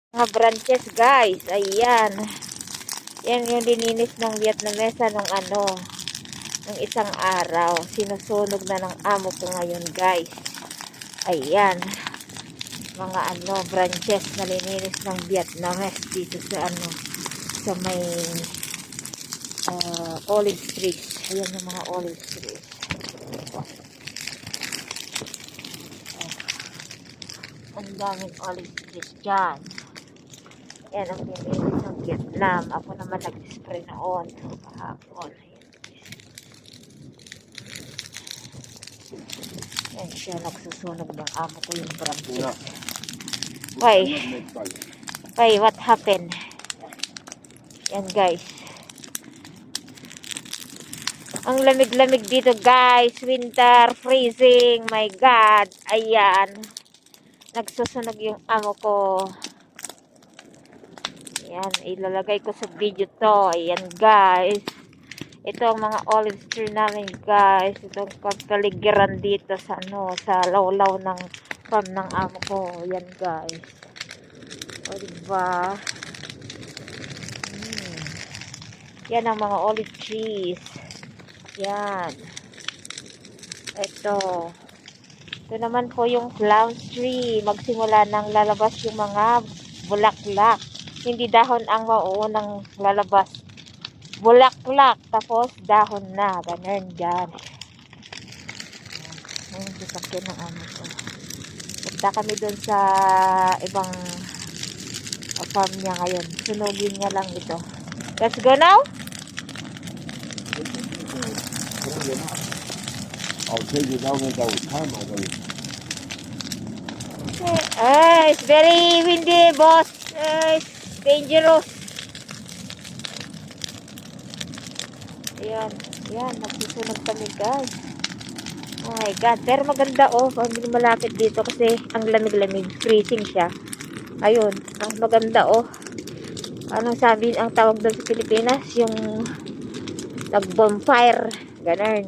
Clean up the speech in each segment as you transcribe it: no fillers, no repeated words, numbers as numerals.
Mga branches guys, ayan. Yan yung dininis ng Vietnamesa nung nung isang araw. Sinusunog na ng amo ko ngayon guys. Ayan. Mga branches na lininis ng Vietnamese dito sa may olive trees. Ayan yung mga olive trees. Ang daming olive trees dyan. Yan ang lininis ng Vietnam. Ako naman nag-spray noon kahapon. Yan siya, nagsusunog ng amo ko yung branches. Why, what happened? Yan guys. Ang lamig-lamig dito guys. Winter, freezing. My God. Ayan. Nagsusunog yung amo ko. Ayan, ilalagay ko sa video to. Ayan guys. Ito ang mga olive tree namin guys. Itong kapaligiran dito sa sa lawlaw ng farm ng amo ko. Ayan guys. O diba? Yan ang mga olive trees. Yan. Ito. Ito naman po yung plum tree. Magsimula nang lalabas yung mga bulaklak. Hindi dahon ang mauunang lalabas. Bulaklak. Tapos dahon na. Ganun dyan. Ayan, sasakyan ng amo ko. Punta kami dun sa ibang farm niya ngayon. Sunugin niya lang ito. Let's go now? I'll take you down there with time, I don't. It's very windy, boss. It's dangerous. Ayan. Ayan, nagsusunog kami, guys. Oh my God. Pero maganda, oh. Hindi malapit dito kasi ang lamig-lamig. Freezing siya. Ayun. Ang maganda, oh. Anong sabi, ang tawag doon sa Pilipinas? Yung nag-bonfire. Ganun.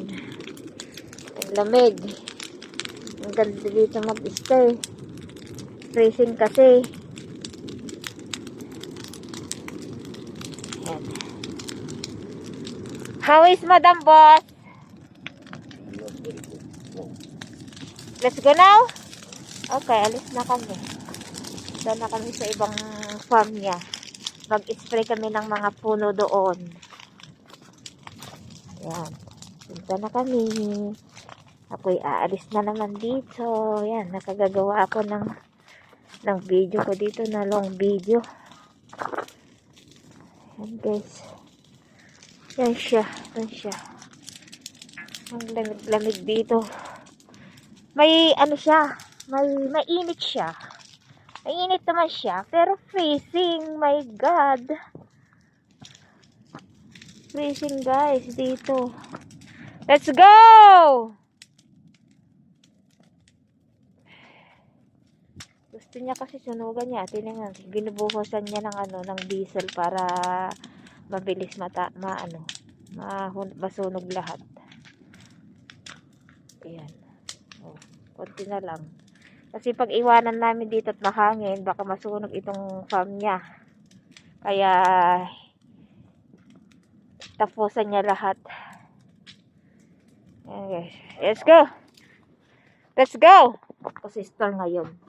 Ang lamig. Ang ganda dito mag-stay. Freezing kasi. Ayan. How is Madam Boss? Let's go now? Okay, alis na kami. Doon na kami sa ibang farm niya. Mag-spray kami ng mga puno doon. Ayan. Punta na kami. Ako'y aalis na naman dito. Ayan, nakagagawa ako ng video ko dito na long video. Ayan guys. Yan siya. Yan siya. Ang lamig-lamig dito. May siya. Mainit siya. Mainit naman siya. Pero freezing. My God. Freezing guys dito. Let's go! Gusto niya kasi sunugan niya. Tingnan, binubuhusan niya ng diesel para mabilis masunog lahat. Ayan. Oh, konti na lang. Kasi pag iwanan namin dito at mahangin, baka masunog itong farm niya. Kaya tapusan niya lahat. Okay. Let's go! Let's go! Kasi store ngayon.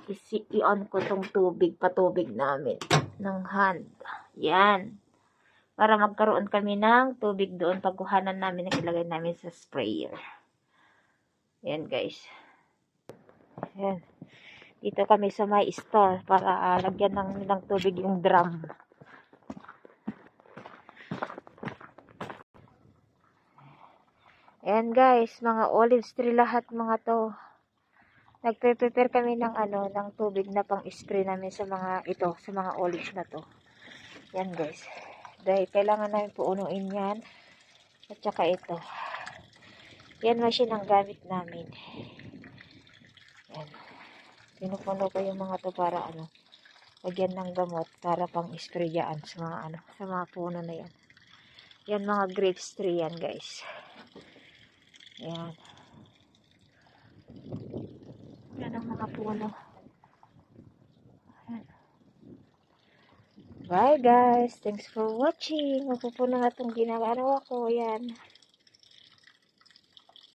I-on ko tong patubig namin ng hand. Yan. Para magkaroon kami ng tubig doon pagkuhanan namin at ilagay namin sa sprayer. Yan guys. Yan. Dito kami sa may store para lagyan ng tubig yung drum. Ayan guys, mga olive tree lahat mga to. Nagpe-prepare kami ng tubig na pang-spray namin sa mga olives na to. Yan guys. Dahil kailangan namin puunuin yan. At saka ito. Yan machine ang gamit namin. Yan. Pinupuno ko yung mga to para lagyan ng gamot para pang-spray yan sa mga puno na yan. Yan mga grapes tree yan guys. Yan. Yan ang mga puno. Yan. Bye guys. Thanks for watching. Mapupuno nga itong ginagawa ko. Yan.